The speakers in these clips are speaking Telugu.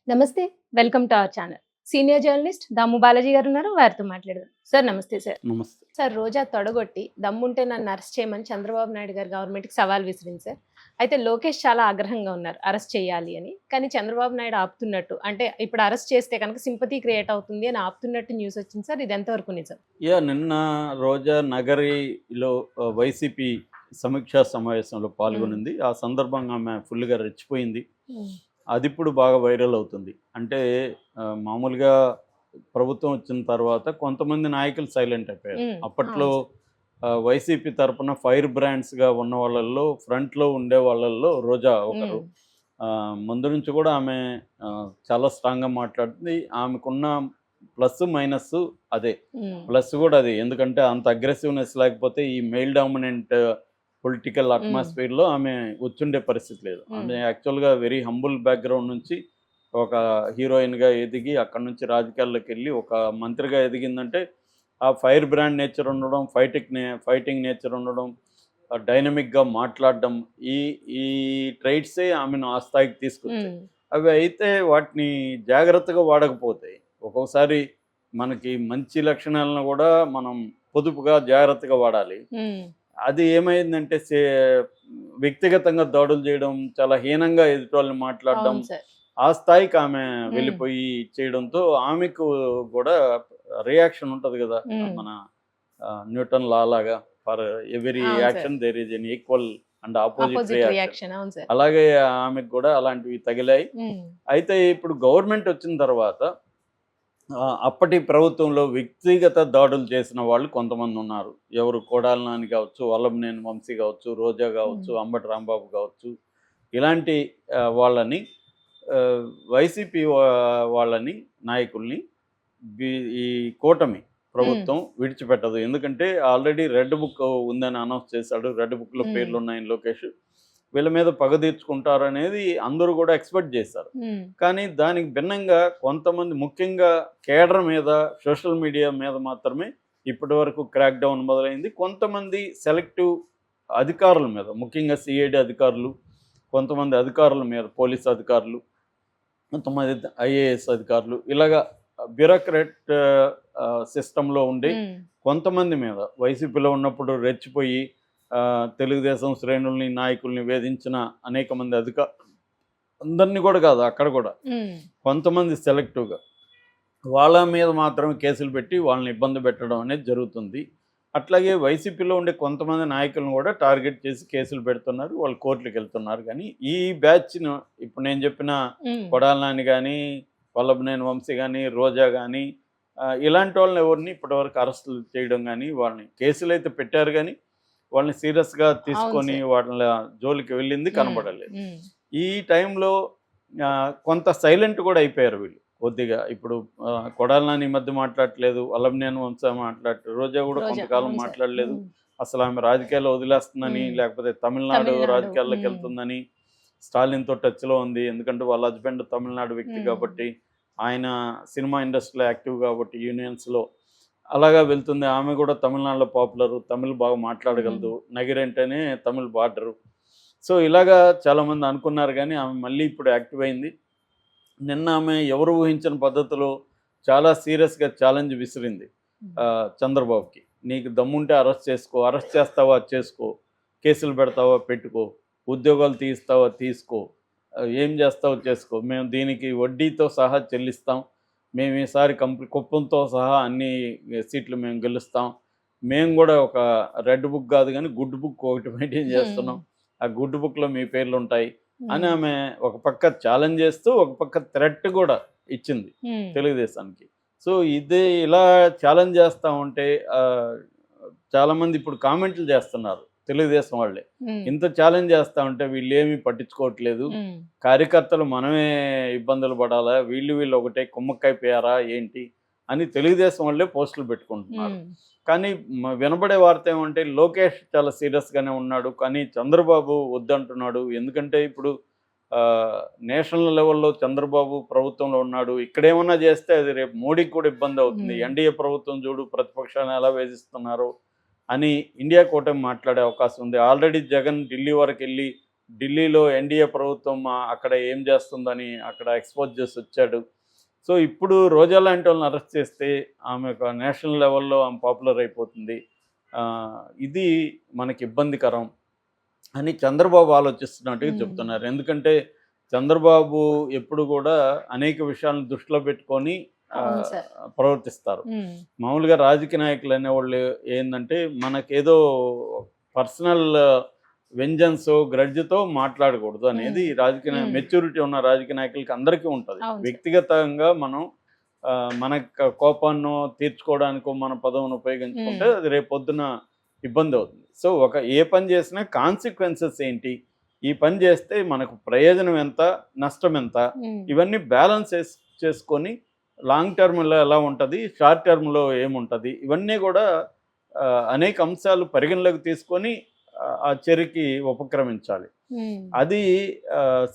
నమస్తే. Welcome to our channel. Senior journalist Damu Balaji గారు ఉన్నారు. వారితో మాట్లాడదాం. సార్ నమస్తే సార్. నమస్తే. సార్ రోజా తొడగొట్టి దమ్ముంటే నన్ను అరెస్ట్ చేయమని చంద్రబాబు నాయుడు గారు గవర్నమెంట్‌కి సవాల్ విసిరింది సార్. అయితే లోకేష్ చాలా ఆగ్రహంగా ఉన్నారు అరెస్ట్ చేయాలి అని. కానీ చంద్రబాబు నాయుడు ఆపుతున్నట్టు అంటే ఇప్పుడు అరెస్ట్ చేస్తే కనుక సింపతి క్రియేట్ అవుతుంది అని ఆపుతున్నట్టు న్యూస్ వచ్చింది సార్. ఇది ఎంతవరకు నిజం? నిన్న రోజా నగరిలో వైసీపీ సమీక్షా సమావేశంలో హ్మ్. పాల్గొనింది. ఆ సందర్భంగా ఆమె ఫుల్‌గా రెచ్చిపోయింది. హ్మ్. అదిప్పుడు బాగా వైరల్ అవుతుంది. అంటే మామూలుగా ప్రభుత్వం వచ్చిన తర్వాత కొంతమంది నాయకులు సైలెంట్ అయిపోయారు. హ్మ్. అప్పట్లో అవును సార్. వైసీపీ తరపున ఫైర్ బ్రాండ్స్‌గా ఉన్న వాళ్ళల్లో ఫ్రంట్‌లో ఉండే వాళ్ళల్లో రోజా హ్మ్. ఒకరు. ముందు నుంచి కూడా ఆమె చాలా స్ట్రాంగ్‌గా మాట్లాడుతుంది. ఆమెకున్న ప్లస్, మైనస్ అదే. హ్మ్. ప్లస్ కూడా అదే. ఎందుకంటే అంత అగ్రెసివ్‌నెస్ లేకపోతే ఈ మెయిల్ డామినెంట్ పొలిటికల్ హ్మ్. అట్మాస్ఫియర్‌లో ఆమె కూర్చుండే పరిస్థితి లేదు. హ్మ్. ఆమె యాక్చువల్‌గా వెరీ హంబుల్ బ్యాక్‌గ్రౌండ్ నుంచి ఒక హీరోయిన్‌గా ఎదిగి అక్కడి నుంచి రాజకీయాల్లోకెళ్ళి ఒక మంత్రిగా ఎదిగిందంటే ఆ ఫైర్ బ్రాండ్ నేచర్ ఉండడం, ఫైటింగ్ నేచర్ ఉండడం, డైనమిక్‌గా మాట్లాడడం ఈ ఈ ట్రైట్సే ఆమెను ఆ స్థాయికి తీసుకొచ్చాయి. హ్మ్. అవి అయితే వాటిని జాగ్రత్తగా వాడకపోతే ఒక్కొక్కసారి మనకి మంచి లక్షణాలను కూడా మనం పొదుపుగా, జాగ్రత్తగా వాడాలి. హ్మ్. అది ఏమైందంటే వ్యక్తిగతంగా దాడులు చేయడం, చాలా హీనంగా ఎదుటోళ్ళని మాట్లాడడం, అవును సార్. ఆ స్థాయికి ఆమె హ్మ్. వెళ్ళిపోయి చేయడంతో ఆమెకు కూడా రియాక్షన్ ఉంటది గదా! హ్మ్. మన న్యూటన్ లా లాగా ఫర్ ఎవ్రి అవును sir. Action there is an equal and opposite opposite reaction. Reaction. అవును సార్. అలాగే ఆమెకు గూడా అలాంటివి తగిలాయి. హ్మ్. అయితే ఇప్పుడు గవర్నమెంట్ వచ్చిన తర్వాత అప్పటి ప్రభుత్వంలో వ్యక్తిగత దాడులు చేసిన వాళ్ళు కొంతమందున్నారు. ఎవరు కొడాలి నాని గావచ్చు, వల్లభనేని వంశీ గావచ్చు, రోజా హ్మ్. గావచ్చు, అంబటి రాంబాబు గావచ్చు. ఇలాంటి వాళ్ళని ఆహ్, వైసీపీ వాళ్ళని నాయకుల్ని బి ఈ కూటమి హ్మ్. ప్రభుత్వం విడిచిపెట్టదు. ఎందుకంటే ఆల్రెడీ రెడ్ బుక్ ఉందని అనౌన్స్ చేశాడు. రెడ్ బుక్‌లో హ్మ్. పేర్లున్నాయని లోకేష్. వీళ్ళ మీద పగ తీర్చుకుంటారనేది అందరూ గూడా ఎక్స్‌పెక్ట్ జేశారు. హ్మ్. కానీ దానికి భిన్నంగా కొంతమంది ముఖ్యంగా కేడర్ మీద, సోషల్ మీడియా మీద మాత్రమే ఇప్పటివరకు క్రాక్ డౌన్ మొదలైంది. కొంతమంది సెలెక్టివ్ అధికారుల మీద, ముఖ్యంగా సీఐడీ అధికారులు, కొంతమంది అధికారుల మీద, పోలీస్ అధికారులు, కొంతమంది ఐఏఎస్ అధికారులు ఇలాగా బ్యూరోక్రాట్ సిస్టమ్‌లో ఉండి హ్మ్. కొంతమంది మీద వైసీపీలో ఉన్నప్పుడు రెచ్చిపోయి తెలుగుదేశం శ్రేణుల్ని, నాయకుల్ని వేధించిన అనేక మంది అందరిని కూడా కాదు అక్కడ కూడా. హ్మ్. కొంతమంది సెలెక్టివ్‌గా. వాళ్ళ మీద మాత్రమే కేసులు పెట్టి వాళ్ళని ఇబ్బంది పెట్టడం అనేది జరుగుతుంది. అట్లాగే వైసీపీలో ఉండే కొంతమంది నాయకులను కూడా టార్గెట్ చేసి కేసులు పెడుతున్నారు. వాళ్ళు కోర్టులకెళ్తున్నారు గానీ, ఈ బ్యాచ్‌ను ఇప్పుడు నేను చెప్పిన హ్మ్. కొడాలి నాని గానీ, వల్లభనేని వంశీ గానీ, రోజా గానీ ఇలాంటి వాళ్ళని ఎవరిని ఇప్పటివరకు అరెస్టులు చేయడం గానీ, వాళ్ళని కేసులైతే పెట్టారు గానీ, వాళ్ళని సీరియస్‌గా అవును తీసుకొని సార్. వాళ్ళ జోలికి వెళ్ళింది హ్మ్. కనపడలేదు. హ్మ్. ఈ టైంలో కొంత సైలెంట్ కూడా అయిపోయారు వీళ్ళు. కొద్దిగా ఇప్పుడు కొడాలి నాని ఈ మధ్య మాట్లాడట్లేదు. వల్లభనేని వంశీ మాట్లాడట్లేదు. రోజా కూడా రోజా. కొంతకాలం అవును సార్. మాట్లాడలేదు. హ్మ్. అసలు ఆమె రాజకీయాల్లో వదిలేస్తుందని, హ్మ్. లేకపోతే తమిళనాడు తమిళనాడు. హ్మ్. రాజకీయాల్లోకెళ్తుందని, స్టాలిన్‌తో టచ్‌లో ఉంది. ఎందుకంటే వాళ్ళ హస్బెండ్ తమిళనాడు వ్యక్తి హ్మ్. కాబట్టి, ఆయన సినిమా ఇండస్ట్రీలో యాక్టివ్ కాబట్టి యూనియన్స్‌లో అలాగా వెళ్తుంది. ఆమె కూడా తమిళనాడులో పాపులరు. తమిళ్ బాగా హ్మ్. మాట్లాడగలదు. నగిరంటేనే తమిళ్ బార్డరు. సో, ఇలాగా చాలామంది అనుకున్నారు గానీ, ఆమె మళ్ళీ ఇప్పుడు యాక్టివ్ అయింది. నిన్న ఆమె ఎవరు ఊహించని పద్ధతిలో చాలా సీరియస్‌గా ఛాలెంజ్ విసిరింది హ్మ్. చంద్రబాబుకి. "నీకు దమ్ముంటే అరెస్ట్ చేసుకో. అరెస్ట్ చేస్తావా చేసుకో. కేసులు పెడతావా పెట్టుకో. ఉద్యోగాలు తీయిస్తావా తీసుకో. ఏం చేస్తావో చేసుకో. మేము దీనికి వడ్డీతో సహా చెల్లిస్తాం. మేము ఈసారి కుప్పంతో సహా అన్ని సీట్లు మేము గెలుస్తాం. మేము గూడా ఒక రెడ్ బుక్ గాదు గానీ, గుడ్ బుక్ ఒకటి మెయింటైన్ హ్మ్. చేస్తున్నాం. ఆ గుడ్ బుక్‌లో మీ పేర్లుంటాయి." అని హ్మ్. ఆమె ఒక పక్క ఛాలెంజ్ చేస్తూ, ఒక పక్క థ్రెట్ గూడా ఇచ్చింది హ్మ్. తెలుగుదేశానికి. సో, ఇది ఇలా ఛాలెంజ్ చేస్తా ఉంటే చాలామంది ఇప్పుడు కామెంట్లు చేస్తున్నారు తెలుగుదేశం వాళ్ళే. హ్మ్. ఇంత ఛాలెంజ్ చేస్తా ఉంటే వీళ్ళేమి పట్టించుకోవట్లేదు. హ్మ్. కార్యకర్తలు మనమే ఇబ్బందులు పడాలా? వీళ్ళు ఒకటే కుమ్మక్కైపోయారా ఏంటి? అని తెలుగుదేశం వాళ్ళే పోస్టులు పెట్టుకుంటున్నారు. హ్మ్. కానీ వినబడే వార్త ఏమంటే లోకేష్ చాలా సీరియస్‌గానే ఉన్నాడు. కానీ చంద్రబాబు వద్దంటున్నాడు. ఎందుకంటే ఇప్పుడు నేషనల్ లెవెల్‌లో చంద్రబాబు ప్రభుత్వంలో ఉన్నాడు. ఇక్కడేమన్నా చేస్తే అది రేపు మోడీకి కూడా ఇబ్బందవుతుంది. హ్మ్. ఎన్‌డీఏ ప్రభుత్వం చూడు ప్రతిపక్షాన్ని ఎలా వేధిస్తున్నారో అని ఇండియా కూటమి మాట్లాడే అవకాశం ఉంది. ఆల్రెడీ జగన్ ఢిల్లీ వరకెళ్ళి ఢిల్లీలో ఎన్డీఏ ప్రభుత్వం అక్కడ ఏం చేస్తుందని అక్కడ ఎక్స్పోజ్ చేసి వచ్చాడు. సో ఇప్పుడు రోజా లాంటి వాళ్ళని అరెస్ట్ చేస్తే ఆమె ఒక నేషనల్ లెవెల్లో ఆమె పాపులర్ అయిపోతుంది. ఇది మనకి ఇబ్బందికరం అని చంద్రబాబు ఆలోచిస్తున్నట్టుగా చెప్తున్నారు. ఎందుకంటే చంద్రబాబు ఎప్పుడు కూడా అనేక విషయాలను దృష్టిలో పెట్టుకొని అవును సార్. ప్రవర్తిస్తారు. మామూలుగా రాజకీయ నాయకులు అనేవాళ్ళు ఏంటంటే మనకేదో పర్సనల్ వెంజన్స్ గ్రడ్జ్తో మాట్లాడకూడదు అనేది రాజకీయ మెచ్యూరిటీ ఉన్న రాజకీయ నాయకులకి అందరికీ ఉంటుంది. అవును సార్. వ్యక్తిగతంగా మనం మన కోపాన్ని తీర్చుకోవడానికో మన పదవిని ఉపయోగించుకుంటే అది రేపు పొద్దున ఇబ్బంది అవుతుంది. సో ఏ పని చేసినా కాన్సిక్వెన్సెస్ ఏంటి, ఈ పని చేస్తే మనకు ప్రయోజనం ఎంత, నష్టం ఎంత, ఇవన్నీ బ్యాలెన్స్ చేసుకొని లాంగ్ టర్మ్లో ఎలా ఉంటుంది, షార్ట్ టర్మ్లో ఏముంటుంది, ఇవన్నీ కూడా అనేక అంశాలు పరిగణలోకి తీసుకొని ఆ చర్యకి ఉపక్రమించాలి. అది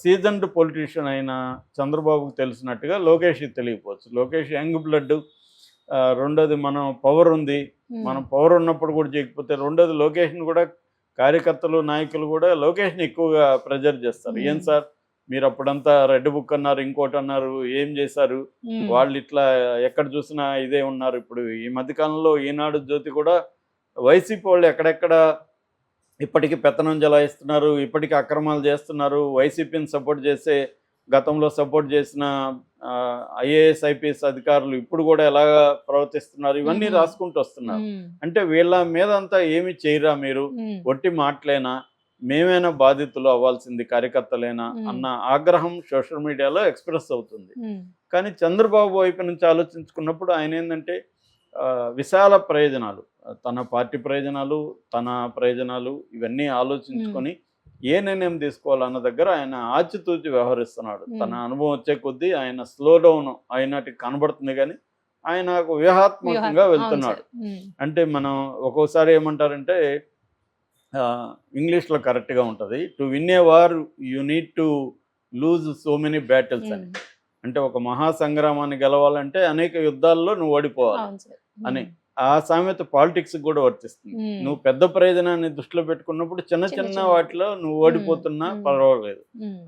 సీజన్డ్ పొలిటీషియన్ అయిన చంద్రబాబుకు తెలిసినట్టుగా లోకేష్కి తెలియకపోవచ్చు. లోకేష్ యంగ్ బ్లడ్, రెండోది మనం పవర్ ఉంది, మనం పవర్ ఉన్నప్పుడు కూడా చేయకపోతే, రెండోది లోకేష్ని కూడా కార్యకర్తలు నాయకులు కూడా లోకేష్ని ఎక్కువగా ప్రెజర్ చేస్తారు. ఏం సార్ మీరు అప్పుడంతా రెడ్ బుక్ అన్నారు, ఇంకోటి అన్నారు, ఏం చేశారు, వాళ్ళు ఇట్లా ఎక్కడ చూసినా ఇదే ఉన్నారు. ఇప్పుడు ఈ మధ్యకాలంలో ఈనాడు జ్యోతి కూడా వైసీపీ వాళ్ళు ఎక్కడెక్కడ ఇప్పటికీ పెత్తనం జలాయిస్తున్నారు, ఇప్పటికీ అక్రమాలు చేస్తున్నారు, వైసీపీని సపోర్ట్ చేసే గతంలో సపోర్ట్ చేసిన ఐఏఎస్ ఐపీఎస్ అధికారులు ఇప్పుడు కూడా ఎలాగా ప్రవర్తిస్తున్నారు, ఇవన్నీ రాసుకుంటూ వస్తున్నారు. అంటే వీళ్ళ మీద అంతా ఏమి చేయరా మీరు, ఒట్టి మాటలేనా, మేమైనా బాధితులు అవ్వాల్సింది కార్యకర్తలేనా అన్న ఆగ్రహం సోషల్ మీడియాలో ఎక్స్ప్రెస్ అవుతుంది. కానీ చంద్రబాబు వైపు నుంచి ఆలోచించుకున్నప్పుడు ఆయన ఏంటంటే విశాల ప్రయోజనాలు, తన పార్టీ ప్రయోజనాలు, తన ప్రయోజనాలు ఇవన్నీ ఆలోచించుకొని ఏ నిర్ణయం తీసుకోవాలన్న దగ్గర ఆయన ఆచితూచి వ్యవహరిస్తున్నాడు. తన అనుభవం వచ్చే కొద్దీ ఆయన స్లో డౌన్ అయినట్టు కనబడుతుంది, కానీ ఆయన వ్యూహాత్మకంగా వెళ్తున్నాడు. అంటే మనం ఒక్కోసారి ఏమంటారంటే ఇంగ్లీష్లో కరెక్ట్గా ఉంటుంది, to win a war you need to lose so many battles అని. అంటే ఒక మహాసంగ్రామాన్ని గెలవాలంటే అనేక యుద్ధాల్లో నువ్వు ఓడిపోవాలి అని. ఆ సామెత పాలిటిక్స్ కూడా వర్తిస్తుంది. నువ్వు పెద్ద ప్రయోజనాన్ని దృష్టిలో పెట్టుకున్నప్పుడు చిన్న చిన్న వాటిలో నువ్వు ఓడిపోతున్నా పర్వాలేదు.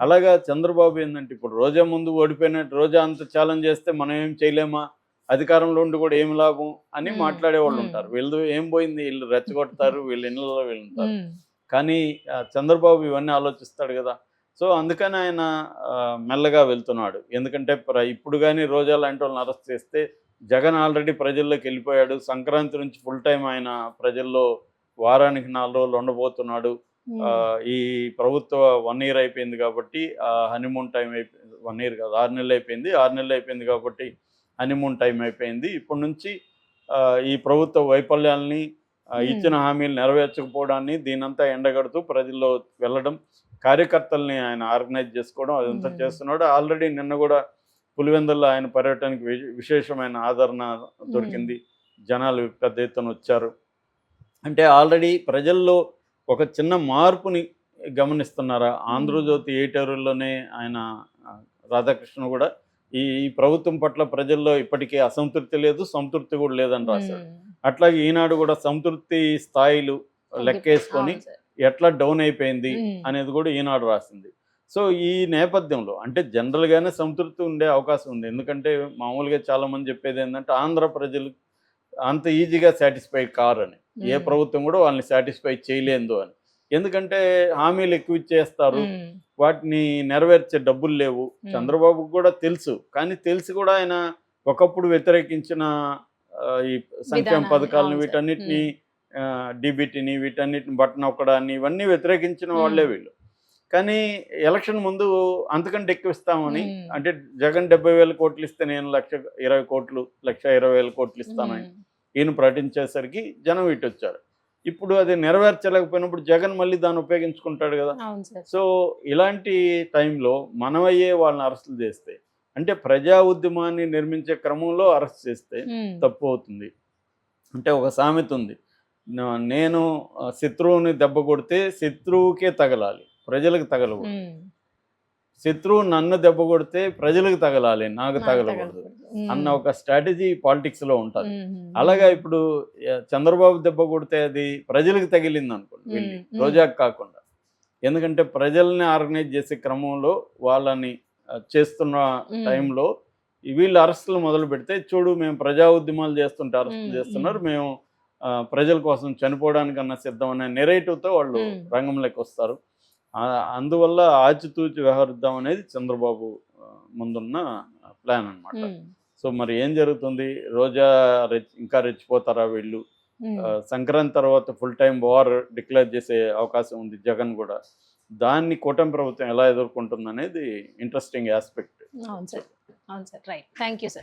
అలాగా చంద్రబాబు ఏంటంటే ఇప్పుడు రోజా ముందు ఓడిపోయినట్టు, రోజా అంత ఛాలెంజ్ చేస్తే మనం ఏం చేయలేమా, అధికారంలో ఉండి కూడా ఏమి లాభం అని మాట్లాడేవాళ్ళు ఉంటారు. వీళ్ళు ఏం పోయింది, వీళ్ళు రెచ్చగొడతారు, వీళ్ళు ఇళ్ళలో వీళ్ళు ఉంటారు. కానీ చంద్రబాబు ఇవన్నీ ఆలోచిస్తాడు కదా. సో అందుకని ఆయన మెల్లగా వెళ్తున్నాడు. ఎందుకంటే ఇప్పుడు కానీ రోజా లాంటి వాళ్ళని అరెస్ట్ చేస్తే జగన్ ఆల్రెడీ ప్రజల్లోకి వెళ్ళిపోయాడు. సంక్రాంతి నుంచి ఫుల్ టైం ఆయన ప్రజల్లో వారానికి 4 రోజులు ఉండబోతున్నాడు. ఈ ప్రభుత్వ 1 year అయిపోయింది కాబట్టి హనీమూన్ టైం అయిపోయింది. 1 year కాదు, 6 నెలలు అయిపోయింది. 6 నెలలు అయిపోయింది కాబట్టి హనీమూన్ టైం అయిపోయింది. ఇప్పటి నుంచి ఈ ప్రభుత్వ వైఫల్యాల్ని, ఇచ్చిన హామీలు నెరవేర్చకపోవడాన్ని, దీనంతా ఎండగడుతూ ప్రజల్లో వెళ్ళడం, కార్యకర్తల్ని ఆయన ఆర్గనైజ్ చేసుకోవడం, అదంతా చేస్తున్నాడు. ఆల్రెడీ నిన్న కూడా పులివెందుల్లో ఆయన పర్యటనకి విశేషమైన ఆదరణ దొరికింది. జనాలు పెద్ద ఎత్తున వచ్చారు. అంటే ఆల్రెడీ ప్రజల్లో ఒక చిన్న మార్పుని గమనిస్తున్నారా. ఆంధ్రజ్యోతి ఎడిటోరియల్లోనే ఆయన రాధాకృష్ణ కూడా ఈ ప్రభుత్వం పట్ల ప్రజల్లో ఇప్పటికీ అసంతృప్తి లేదు, సంతృప్తి కూడా లేదని రాశారు. అట్లాగే ఈనాడు కూడా సంతృప్తి స్థాయిలు లెక్కేసుకొని ఎట్లా డౌన్ అయిపోయింది అనేది కూడా ఈనాడు రాసింది. సో ఈ నేపథ్యంలో అంటే జనరల్గానే సంతృప్తి ఉండే అవకాశం ఉంది. ఎందుకంటే మామూలుగా చాలామంది చెప్పేది ఏంటంటే ఆంధ్ర ప్రజలు అంత ఈజీగా సాటిస్ఫై కారని, ఏ ప్రభుత్వం కూడా వాళ్ళని సాటిస్ఫై చేయలేదు అని. ఎందుకంటే హామీలు ఎక్కువ ఇచ్చేస్తారు, వాటిని నెరవేర్చే డబ్బులు లేవు. చంద్రబాబుకు కూడా తెలుసు, కానీ తెలిసి కూడా ఆయన ఒకప్పుడు వ్యతిరేకించిన ఈ సంక్షేమ పథకాలను, వీటన్నిటిని, డీబీటీని, వీటన్నిటిని బటన్ నొక్కడాన్ని, ఇవన్నీ వ్యతిరేకించిన వాళ్ళే వీళ్ళు. కానీ ఎలక్షన్ ముందు అంతకంటే ఎక్కువ ఇస్తామని, అంటే జగన్ 70,000 కోట్లు ఇస్తే నేను 1,20,000 కోట్లు, 1,20,000 కోట్లు ఇస్తానని ఈయన ప్రకటించేసరికి జనం ఇటు వచ్చారు. ఇప్పుడు అది నెరవేర్చలేకపోయినప్పుడు జగన్ మళ్ళీ దాన్ని ఉపయోగించుకుంటాడు కదా. సో ఇలాంటి టైంలో మనమయ్యే వాళ్ళని అరెస్టులు చేస్తే, అంటే ప్రజా ఉద్యమాన్ని నిర్మించే క్రమంలో అరెస్ట్ చేస్తే తప్పు అవుతుంది. అంటే ఒక సామెత ఉంది, నేను శత్రువుని దెబ్బ కొడితే శత్రువుకే తగలాలి, ప్రజలకు తగలకూడదు. శత్రువు నన్ను దెబ్బ కొడితే ప్రజలకు తగలాలి, నాకు తగలకూడదు అన్న ఒక స్ట్రాటజీ పాలిటిక్స్లో ఉంటుంది. అలాగా ఇప్పుడు చంద్రబాబు దెబ్బ కొడితే అది ప్రజలకు తగిలింది అనుకోండి, వెళ్ళి రోజాకు కాకుండా ఎందుకంటే ప్రజల్ని ఆర్గనైజ్ చేసే క్రమంలో వాళ్ళని చేస్తున్న ఉమ్, టైంలో వీళ్ళు అరెస్టులు మొదలు పెడితే చూడు మేము ప్రజా ఉద్యమాలు చేస్తుంటే అరెస్టులు ఉమ్, చేస్తున్నారు, మేము ప్రజల కోసం చనిపోవడానికన్నా సిద్ధం అనే నెరేటివ్తో వాళ్ళు ఉమ్, రంగంలోకి వస్తారు. అందువల్ల ఆచితూచి వ్యవహరిద్దాం అనేది చంద్రబాబు ముందున్న ప్లాన్ అన్నమాట. ఉమ్, సో మరి ఏం జరుగుతుంది? రోజా ఇంకా రెచ్చిపోతారా వీళ్ళు? ఉమ్. సంక్రాంతి తర్వాత ఫుల్ టైం వార్ డిక్లేర్ చేసే అవకాశం ఉంది జగన్ కూడా. దాన్ని కూటమి ప్రభుత్వం ఎలా ఎదుర్కొంటుంది అనేది ఇంట్రెస్టింగ్ ఆస్పెక్ట్. అవును సార్, అవును sir, right, thank you sir.